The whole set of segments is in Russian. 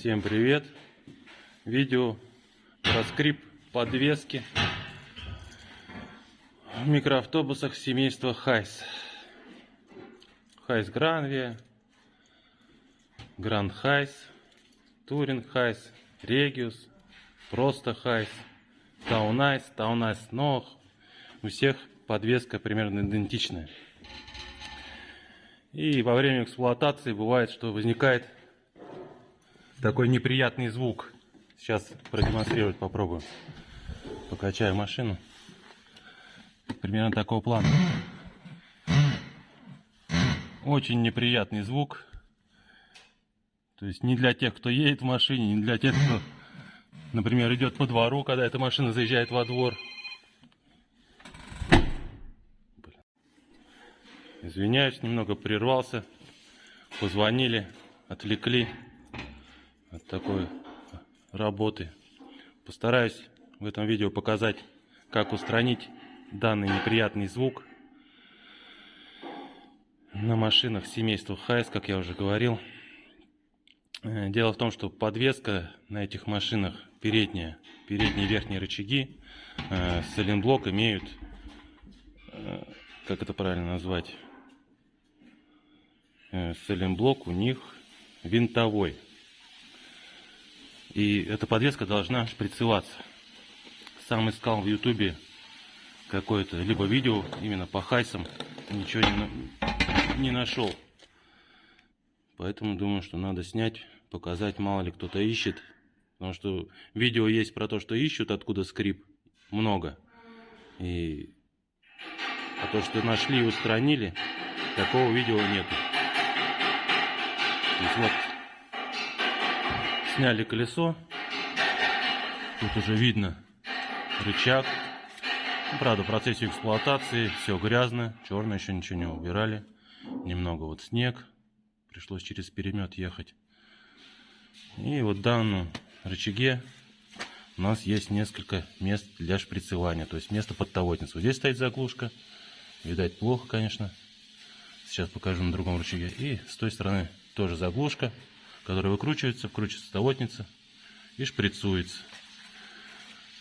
Всем привет! Видео про скрип подвески в микроавтобусах семейства Хайс. Хайс Гранвия, Гранд Хайс, Туринг Хайс, Региус, просто Хайс, Таунайс, Таунайс Нох. У всех подвеска примерно идентичная. И во время эксплуатации бывает, что возникает такой неприятный звук. Сейчас продемонстрировать попробую. Покачаю машину. Примерно такого плана. Очень неприятный звук. То есть не для тех, кто едет в машине, не для тех, кто, например, идет по двору, когда эта машина заезжает во двор. Извиняюсь, немного прервался. Позвонили, отвлекли от такой работы. Постараюсь в этом видео показать, как устранить данный неприятный звук на машинах семейства Хайс, как я уже говорил. Дело в том, что подвеска на этих машинах передние и верхние рычаги, сайлентблок имеют, как это правильно назвать, сайлентблок у них винтовой. И эта подвеска должна шприцеваться. Сам искал в ютубе какое-то либо видео именно по Хайсам, ничего не нашел. Поэтому думаю, что надо снять, показать, мало ли кто-то ищет. Потому что видео есть про то, что ищут, откуда скрип, много. А то, что нашли и устранили, такого видео нету. То есть вот, сняли колесо. Тут уже видно рычаг. Правда, в процессе эксплуатации все грязно, черное, еще ничего не убирали. Немного вот снег. Пришлось через перемет ехать. И вот в данном рычаге у нас есть несколько мест для шприцевания. То есть место под тавотницу. Здесь стоит заглушка. Видать плохо, конечно. Сейчас покажу на другом рычаге. И с той стороны тоже заглушка, которая выкручивается тавотница и шприцуется.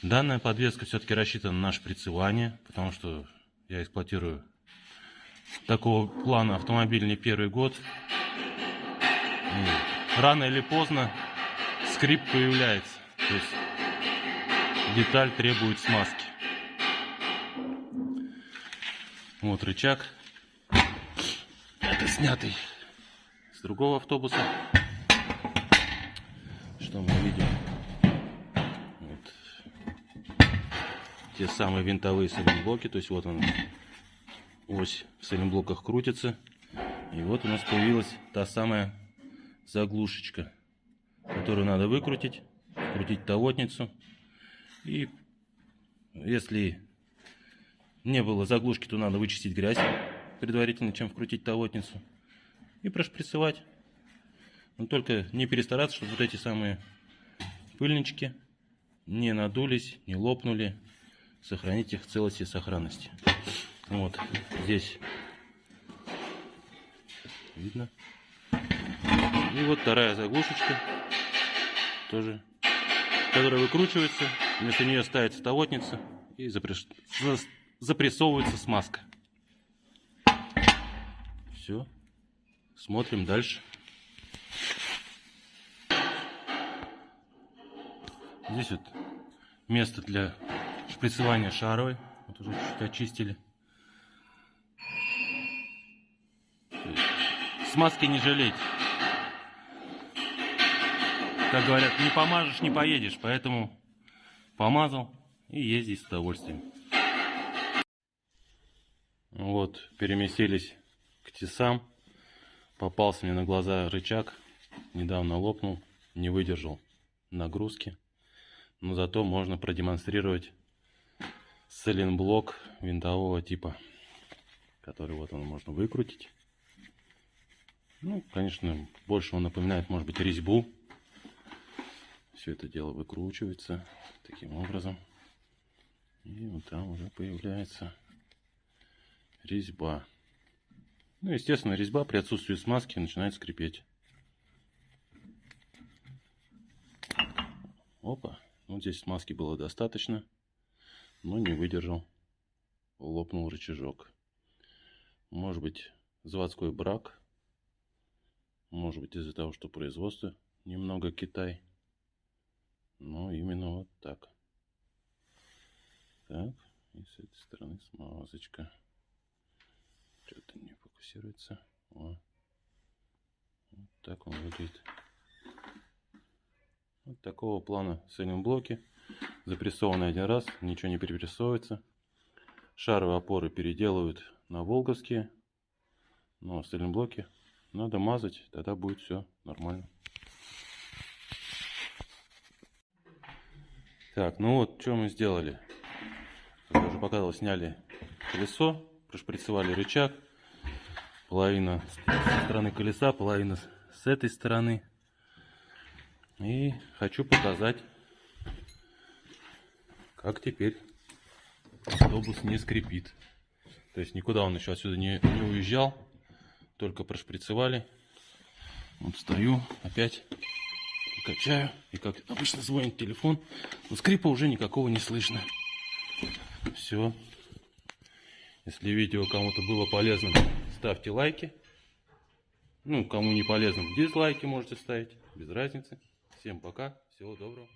Данная подвеска все-таки рассчитана на шприцевание, потому что я эксплуатирую такого плана автомобиль не первый год. И рано или поздно скрип появляется. То есть деталь требует смазки. Вот рычаг. Это снятый с другого автобуса. Что мы видим? Вот. Те самые винтовые сайлентблоки. То есть вот он, ось в сайлентблоках крутится. И вот у нас появилась та самая заглушечка, которую надо выкрутить тавотницу. И если не было заглушки, то надо вычистить грязь предварительно, чем вкрутить тавотницу. И прошприцевать. Но только не перестараться, чтобы вот эти самые пыльнички не надулись, не лопнули. Сохранить их в целости и сохранности. Вот здесь видно. И вот вторая заглушечка, тоже, которая выкручивается. Вместо нее ставится тавотница и запрессовывается смазка. Все. Смотрим дальше. Здесь вот место для шприцевания шаровой. Вот уже чуть-чуть очистили. Смазки не жалеть. Как говорят, не помажешь, не поедешь. Поэтому помазал и езди с удовольствием. Вот, переместились к тесам. Попался мне на глаза рычаг. Недавно лопнул, не выдержал нагрузки. Но зато можно продемонстрировать сайлентблок винтового типа, который вот он можно выкрутить. Ну, конечно, больше он напоминает, может быть, резьбу. Все это дело выкручивается таким образом. И вот там уже появляется резьба. Ну, естественно, резьба при отсутствии смазки начинает скрипеть. Опа. Вот здесь смазки было достаточно, но не выдержал. Лопнул рычажок. Может быть, заводской брак. Может быть, из-за того, что производство немного Китай. Но именно вот так. Так, и с этой стороны смазочка. Что-то не фокусируется. О. Вот так он выглядит. Вот такого плана сайлент-блоки. Запрессованы один раз, ничего не перепрессовывается. Шаровые опоры переделывают на волговские. Но сайлент-блоки надо мазать, тогда будет все нормально. Так, ну вот, что мы сделали. Как я уже показывал, сняли колесо, прошприцевали рычаг. Половина со стороны колеса, половина с этой стороны. И хочу показать, как теперь автобус не скрипит. То есть никуда он еще отсюда не уезжал. Только прошприцевали. Вот стою, опять качаю. И как обычно звонит телефон. Но скрипа уже никакого не слышно. Все. Если видео кому-то было полезным, ставьте лайки. Ну, кому не полезным, дизлайки можете ставить. Без разницы. Всем пока. Всего доброго.